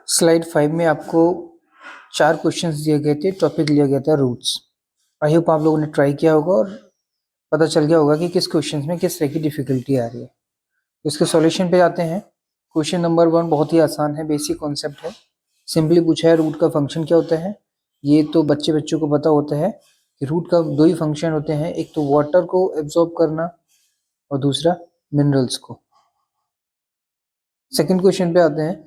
Slide 5 में आपको 4 questions दिए गए थे, टॉपिक लिया गया था रूट्स। आई होप आप लोगों ने ट्राई किया होगा और पता चल गया होगा कि किस क्वेश्चंस में किस तरह की डिफिकल्टी आ रही है। तो इसके सॉल्यूशन पे आते हैं। क्वेश्चन नंबर 1 बहुत ही आसान है, बेसिक कॉन्सेप्ट है। सिंपली पूछा है रूट का फंक्शन क्या होता है। ये तो बच्चों को पता होता है कि रूट का 2 ही फंक्शन होते हैं, एक तो वाटर को एब्जॉर्ब करना और दूसरा मिनरल्स को। सेकंड क्वेश्चन पे आते हैं।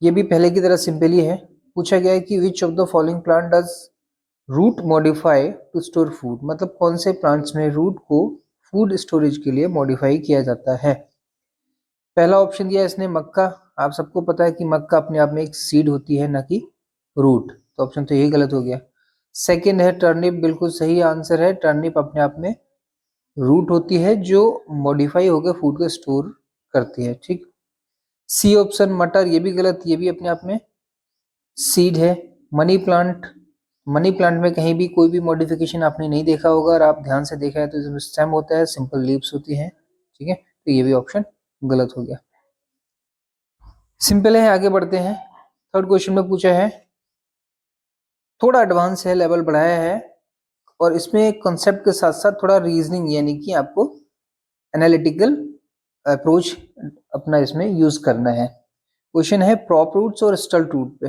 ये भी पहले की तरह सिंपल ही है। पूछा गया है कि which of the following plant does root modify to store food, मतलब कौन से प्लांट्स में रूट को फूड स्टोरेज के लिए मॉडिफाई किया जाता है। पहला ऑप्शन दिया है इसने मक्का। आप सबको पता है कि मक्का अपने आप में एक सीड होती है, ना कि रूट, तो ऑप्शन तो यही गलत हो गया। सेकंड है टर्निप, बिल्कुल सही आंसर है। टर्निप अपने आप में रूट होती है जो मॉडिफाई होकर फूड को स्टोर करती है। ठीक। सी ऑप्शन मटर, ये भी गलत, ये भी अपने आप में सीड है। मनी प्लांट, मनी प्लांट में कहीं भी कोई भी मॉडिफिकेशन आपने नहीं देखा होगा, और आप ध्यान से देखा है तो इसमें स्टेम होता है, सिंपल लीव्स होती हैं। ठीक है, तो ये भी ऑप्शन गलत हो गया। सिंपल है, आगे बढ़ते हैं। थर्ड क्वेश्चन में पूछा है, थोड़ा एडवांस है, लेवल बढ़ाया है, और इसमें कॉन्सेप्ट के साथ साथ थोड़ा रीजनिंग, यानी कि आपको एनालिटिकल अप्रोच अपना इसमें यूज करना है। क्वेश्चन है प्रॉप रूट्स और स्टल्ट रूट पे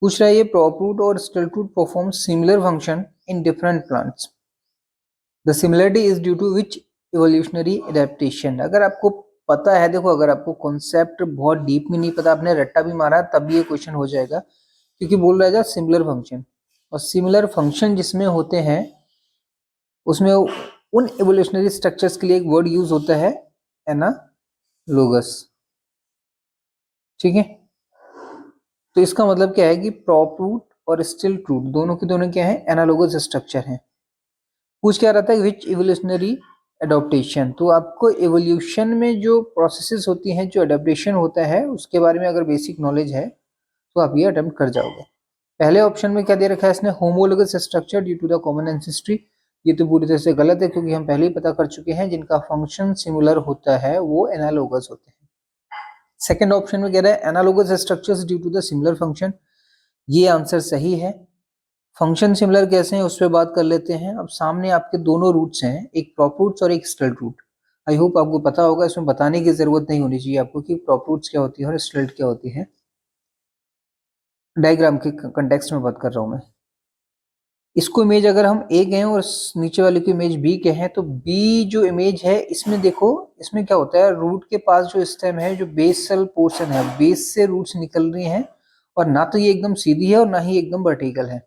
पूछ रहा है। ये प्रॉप रूट और stilt root perform similar function in different plants. The similarity is due to which evolutionary adaptation. अगर आपको पता है, देखो अगर आपको कॉन्सेप्ट बहुत डीप में नहीं पता, आपने रट्टा भी मारा तब भी ये क्वेश्चन हो जाएगा, क्योंकि बोल रहा है सिमिलर फंक्शन, और सिमिलर फंक्शन जिसमें होते हैं उसमें उन इवोल्यूशनरी स्ट्रक्चर्स के लिए एक वर्ड यूज होता है, एनालोगस। ठीक है, तो इसका मतलब क्या है कि प्रॉप रूट और स्टिल्ट रूट दोनों के दोनों क्या है, एनालोगस स्ट्रक्चर है। पूछ क्या रहा था, विच इवोल्यूशनरी एडॉप्टेशन। तो आपको इवोल्यूशन में जो प्रोसेसेस होती हैं, जो एडॉप्टेशन होता है, उसके बारे में अगर बेसिक नॉलेज है तो आप ये अटेम्प्ट कर जाओगे। पहले ऑप्शन में क्या दे रखा है इसने, homologous structure due to the common ancestry. ये तो पूरी तरह से गलत है, क्योंकि हम पहले ही पता कर चुके हैं जिनका फंक्शन सिमिलर होता है वो एनालोगस होते हैं। सेकंड ऑप्शन में कह रहा है analogous structures due to the similar function. ये आंसर सही है। फंक्शन सिमिलर कैसे हैं उस पर बात कर लेते हैं। अब सामने आपके दोनों रूट्स हैं, एक प्रॉप रूट्स और एक स्टल्ट रूट। आई होप आपको पता होगा, इसमें बताने की जरूरत नहीं होनी चाहिए आपको कि प्रॉप रूट्स क्या होती है और स्टल्ट क्या होती है। डायग्राम के कंटेक्स्ट में बात कर रहा हूं मैं। इसको इमेज अगर हम ए कहें और नीचे वाले को इमेज बी कहें, तो बी जो इमेज है इसमें देखो, इसमें क्या होता है, रूट के पास जो स्टेम है, जो बेसल पोर्शन है, बेस से रूट्स निकल रही हैं, और ना तो ये एकदम सीधी है और ना ही एकदम वर्टिकल है,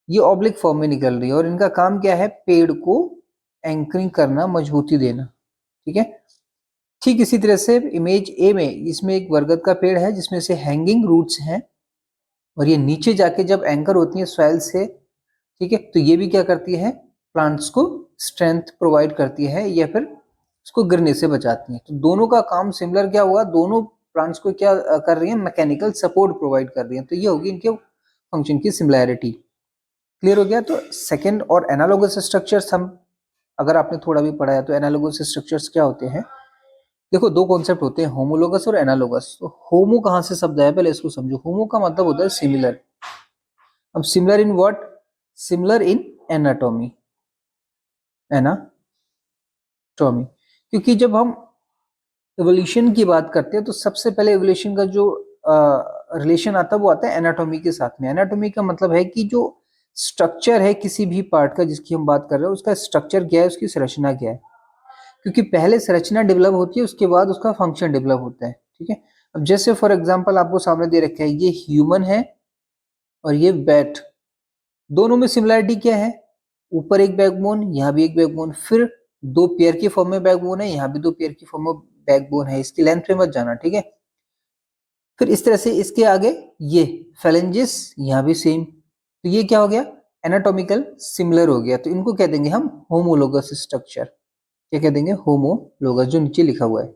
ये ऑब्लिक फॉर्म में निकल रही है, और इनका काम क्या है, पेड़ को एंकरिंग करना, मजबूती देना। ठीक है, ठीक इसी तरह से इमेज ए में इसमें एक बरगद का पेड़ है जिसमें से हैंगिंग रूट्स हैं, और ये नीचे जाके जब एंकर होती है सॉइल से, ठीक है, तो ये भी क्या करती है, प्लांट्स को स्ट्रेंथ प्रोवाइड करती है या फिर उसको गिरने से बचाती है। तो दोनों का काम सिमिलर क्या हुआ, दोनों प्लांट्स को क्या कर रही है, मैकेनिकल सपोर्ट प्रोवाइड कर रही है। तो ये होगी इनके फंक्शन की सिमिलैरिटी। क्लियर हो गया। तो सेकंड और एनालोगस स्ट्रक्चर्स, हम अगर आपने थोड़ा भी पढ़ा है तो एनालोगस स्ट्रक्चर्स क्या होते हैं, देखो दो कॉन्सेप्ट होते हैं, होमोलोगस और एनालोगस। तो होमो कहां से शब्द है, पहले इसको समझो। होमो का मतलब होता है सिमिलर। अब similar in what, similar in anatomy, anatomy. क्योंकि जब हम एवोल्यूशन की बात करते हैं तो सबसे पहले एवोल्यूशन का जो रिलेशन आता है वो आता है एनाटॉमी के साथ में। एनाटॉमी का मतलब है कि जो स्ट्रक्चर है किसी भी पार्ट का जिसकी हम बात कर रहे हैं, उसका स्ट्रक्चर क्या है, उसकी संरचना क्या है। क्योंकि पहले संरचना डेवलप होती है, उसके बाद उसका फंक्शन डेवलप होता है। ठीक है, अब जैसे फॉर एग्जांपल आपको सामने दे रखा है, ये ह्यूमन है और ये बैट, दोनों में सिमिलरिटी क्या है, ऊपर एक बैकबोन, यहाँ भी एक बैकबोन, फिर दो पेयर की फॉर्म में बैकबोन है, यहाँ भी दो पेयर की फॉर्म में बैकबोन है। इसकी लेंथ पे मत जाना, ठीक है। फिर इस तरह से इसके आगे ये फेलेंजिस, यहाँ भी सेम, तो ये क्या हो गया, एनाटॉमिकल सिमिलर हो गया। तो इनको कह देंगे हम होमोलोगस स्ट्रक्चर। क्या कह देंगे, होमोलोगस, जो नीचे लिखा हुआ है।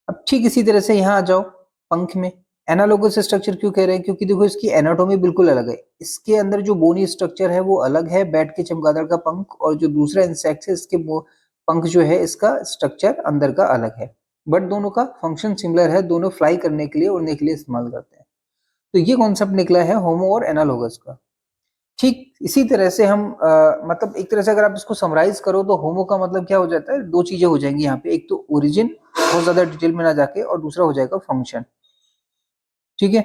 अब ठीक इसी तरह से यहाँ आ जाओ, पंख में एनालोगस स्ट्रक्चर क्यों कह रहे हैं, क्योंकि देखो इसकी एनाटॉमी बिल्कुल अलग है। इसके अंदर जो बोनी स्ट्रक्चर है वो अलग है, बैट के चमगादड़ का पंख, और जो दूसरा इंसेक्ट है इसके पंख जो है, इसका स्ट्रक्चर अंदर का अलग है। बट दोनों का फंक्शन सिमिलर है, दोनों फ्लाई करने के लिए, उड़ने के लिए इस्तेमाल करते हैं। तो ये कॉन्सेप्ट निकला है होमो और एनालोगस का। ठीक इसी तरह से हम मतलब एक तरह से अगर आप इसको समराइज करो तो होमो का मतलब क्या हो जाता है, दो चीजें हो जाएंगी यहाँ पे, एक तो ओरिजिन, बहुत ज्यादा डिटेल में ना जाके, और दूसरा हो जाएगा फंक्शन। ठीक है,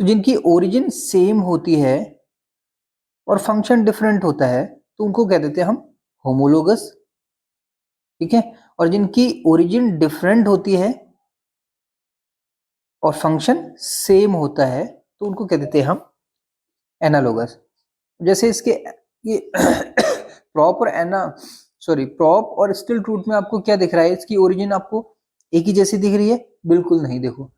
तो जिनकी ओरिजिन सेम होती है और फंक्शन डिफरेंट होता है तो उनको कह देते हैं हम होमोलोगस। ठीक है, और जिनकी ओरिजिन डिफरेंट होती है और फंक्शन सेम होता है तो उनको कह देते हैं हम एनालोगस। जैसे इसके ये प्रॉप और प्रॉप और स्टिल ट्रूथ में आपको क्या दिख रहा है, इसकी ओरिजिन आपको एक ही जैसी दिख रही है? बिल्कुल नहीं। देखो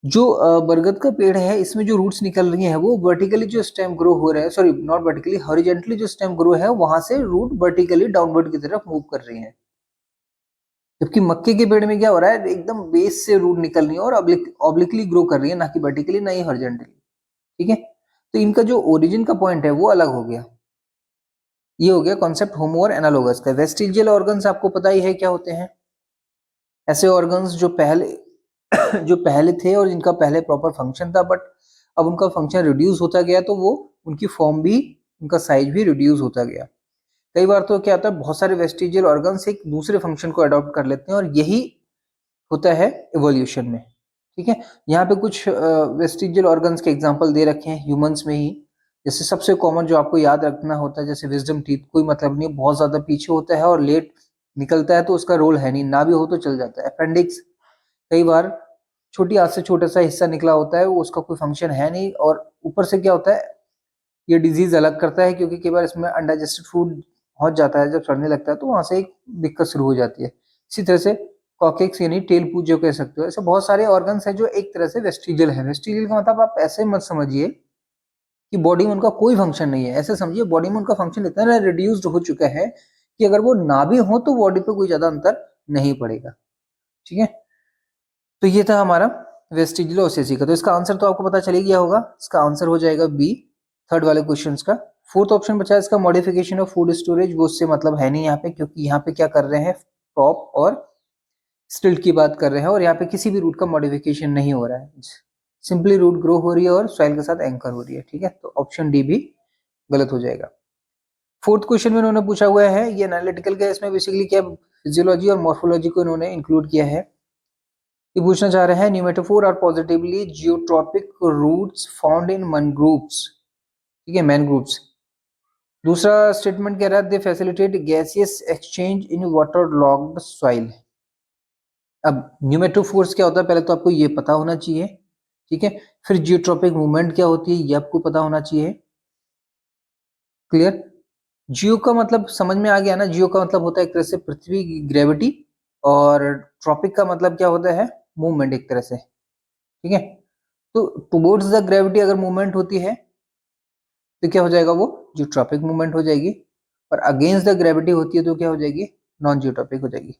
जो बरगद का पेड़ है इसमें जो रूट्स निकल रही हैं वो वर्टिकली जो स्टेम ग्रो हो रहा है, सॉरी नॉट वर्टिकली, हॉरिजॉन्टली जो स्टेम ग्रो है वहां से रूट वर्टिकली डाउनवर्ड की तरफ मूव कर रही है। जबकि मक्के के पेड़ में क्या हो रहा है, एकदम बेस से रूट निकल रही है और ऑब्लिकली ग्रो कर रही है, ना कि वर्टिकली ना ही हॉरिजॉन्टली। ठीक है, तो इनका जो ओरिजिन का पॉइंट है वो अलग हो गया। ये हो गया कॉन्सेप्ट होमो और एनालोगस का। वेस्टिजियल ऑर्गन्स आपको पता ही है क्या होते हैं, ऐसे ऑर्गन्स जो पहले थे और जिनका पहले प्रॉपर फंक्शन था, बट अब उनका फंक्शन रिड्यूस होता गया तो वो उनकी फॉर्म भी, उनका साइज भी रिड्यूस होता गया। कई बार तो क्या होता है, बहुत सारे वेस्टिजियल ऑर्गन्स एक दूसरे फंक्शन को अडॉप्ट कर लेते हैं और यही होता है इवोल्यूशन में। ठीक है, यहाँ पे कुछ वेस्टिजियल ऑर्गन्स के एग्जांपल दे रखे हैं ह्यूमंस में ही। जैसे सबसे कॉमन जो आपको याद रखना होता है, जैसे विजडम टीथ, कोई मतलब नहीं, बहुत ज्यादा पीछे होता है और लेट निकलता है तो उसका रोल है नहीं, ना भी हो तो चल जाता है। अपेंडिक्स, कई बार छोटी हाथ से छोटा सा हिस्सा निकला होता है, वो उसका कोई फंक्शन है नहीं, और ऊपर से क्या होता है, ये डिजीज अलग करता है क्योंकि कई बार इसमें अनडाइजेस्टेड फूड पहुंच जाता है, जब सड़ने लगता है तो वहां से एक दिक्कत शुरू हो जाती है। इसी तरह से कॉकेक्स यानी टेल पूज जो कह सकते हो, ऐसे बहुत सारे ऑर्गन्स हैं जो एक तरह से वेस्टिजियल है। वेस्टिजियल का मतलब आप ऐसे मत समझिए कि बॉडी में उनका कोई फंक्शन नहीं है, ऐसे समझिए बॉडी में उनका फंक्शन इतना रिड्यूस्ड हो चुका है कि अगर वो ना भी हो तो बॉडी पे कोई ज्यादा अंतर नहीं पड़ेगा। ठीक है, तो ये था हमारा वेस्टिजियल ओसेसी का। तो इसका आंसर तो आपको पता चल ही गया होगा, इसका आंसर हो जाएगा बी, थर्ड वाले क्वेश्चन का। फोर्थ ऑप्शन बचा है इसका मॉडिफिकेशन ऑफ फूड स्टोरेज, वो उससे मतलब है नहीं यहाँ पे, क्योंकि यहाँ पे क्या कर रहे हैं, प्रॉप और स्टिल्ट की बात कर रहे हैं और यहाँ पे किसी भी रूट का मॉडिफिकेशन नहीं हो रहा है, सिंपली रूट ग्रो हो रही है और सॉइल के साथ एंकर हो रही है। ठीक है, तो ऑप्शन डी भी गलत हो जाएगा। फोर्थ क्वेश्चन में उन्होंने पूछा हुआ है, ये एनालिटिकल का, इसमें बेसिकली क्या फिजियोलॉजी और मॉर्फोलॉजी को इन्होंने इंक्लूड किया है। ये पूछना चाह रहे हैं, pneumatophore are positively geotropic roots found in mangroves. ठीक है, मैनग्रोव्स। दूसरा स्टेटमेंट कह रहा है, they facilitate gaseous exchange in water logged soil. अब न्यूमेटोफोर्स क्या होता है पहले तो आपको ये पता होना चाहिए। ठीक है, फिर जियोट्रॉपिक मूवमेंट क्या होती है ये आपको पता होना चाहिए। क्लियर? जियो का मतलब समझ में आ गया ना, जियो का मतलब होता है एक तरह से पृथ्वी की ग्रेविटी, और ट्रॉपिक का मतलब क्या होता है, मूवमेंट एक तरह से। ठीक है, तो टुवर्ड्स द ग्रेविटी अगर मूवमेंट होती है तो क्या हो जाएगा, वो जियोट्रॉपिक मूवमेंट हो जाएगी, और अगेंस्ट द ग्रेविटी होती है तो क्या हो जाएगी, नॉन जियोट्रॉपिक हो जाएगी।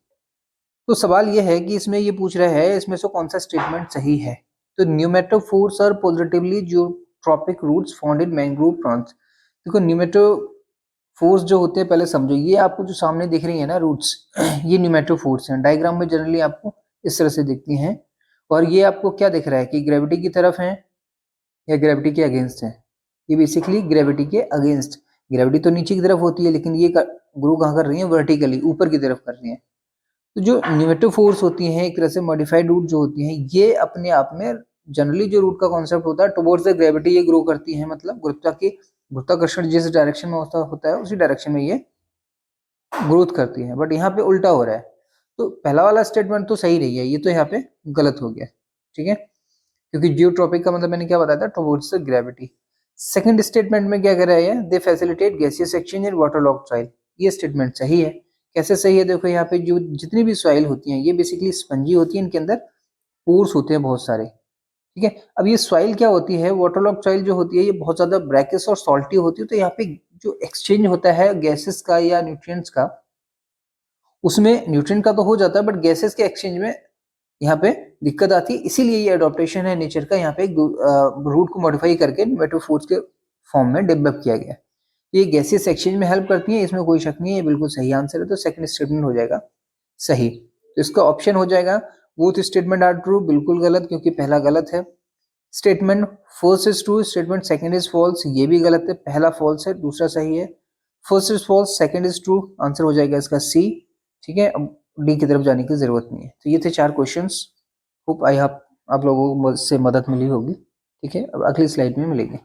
तो सवाल ये है कि इसमें ये पूछ रहे हैं इसमें से कौन सा स्टेटमेंट सही है। तो pneumatophores are positively geotropic roots found in mangrove plants. देखो न्यूमेटोफोर्स जो होते हैं पहले समझो, ये आपको जो सामने दिख रही है ना रूट्स, ये न्यूमेटोफोर्स हैं, डायग्राम में जनरली आपको इस तरह से दिखती हैं। और ये आपको क्या दिख रहा है कि ग्रेविटी की तरफ है या ग्रेविटी के अगेंस्ट है, ये बेसिकली ग्रेविटी के अगेंस्ट। ग्रेविटी तो नीचे की तरफ होती है लेकिन ये ग्रो कहाँ कर रही है, वर्टिकली ऊपर की तरफ कर रही है। तो जो न्यूमेटोफोर्स होती हैं एक तरह से मॉडिफाइड रूट जो होती हैं, ये अपने आप में जनरली जो रूट का कॉन्सेप्ट होता है टुवर्ड्स द ग्रेविटी ये ग्रो करती है, मतलब गुरुत्वाकर्षण जिस डायरेक्शन में होता है उसी डायरेक्शन में ये ग्रोथ करती है। बट यहाँ पे उल्टा हो रहा है, तो पहला वाला स्टेटमेंट तो सही नहीं है, ये तो यहाँ पे गलत हो गया। ठीक है, क्योंकि जियोट्रॉपिक का मतलब मैंने क्या बताया था, towards the gravity. Second statement में क्या कह रहा है, they facilitate gaseous exchange in water locked soil. ये स्टेटमेंट सही है। कैसे सही है, देखो यहाँ पे जो जितनी भी सॉइल होती हैं ये बेसिकली स्पंजी होती है, इनके अंदर पोर्स होते हैं बहुत सारे। ठीक है, अब ये सॉइल क्या होती है, वाटर लॉक्ड सॉइल जो होती है ये बहुत ज्यादा ब्रैकिश और सॉल्टी होती है, तो यहाँ पे जो एक्सचेंज होता है गैसेस का या न्यूट्रिएंट्स का, उसमें न्यूट्रिएंट का तो हो जाता है बट गैसेस के एक्सचेंज में यहाँ पे दिक्कत आती है। इसीलिए ये अडॉप्टेशन है नेचर का, यहाँ पे एक रूट को मॉडिफाई करके न्यूमेटोफोर्स के फॉर्म में डेवलप किया गया। ये गैसेस एक्सचेंज में हेल्प करती है, इसमें कोई शक नहीं है, ये बिल्कुल सही आंसर है। तो सेकंड स्टेटमेंट हो जाएगा सही। तो इसका ऑप्शन हो जाएगा बोथ स्टेटमेंट आर ट्रू, बिल्कुल गलत क्योंकि पहला गलत है। Statement first is true, statement second is false, ये भी गलत है, पहला फॉल्स है दूसरा सही है। First is false, second is true, answer हो जाएगा इसका सी। ठीक है, अब डी की तरफ जाने की जरूरत नहीं है। तो ये थे 4 क्वेश्चंस। होप आई होप आप लोगों को से मदद मिली होगी। ठीक है, अब अगली स्लाइड में मिलेंगे।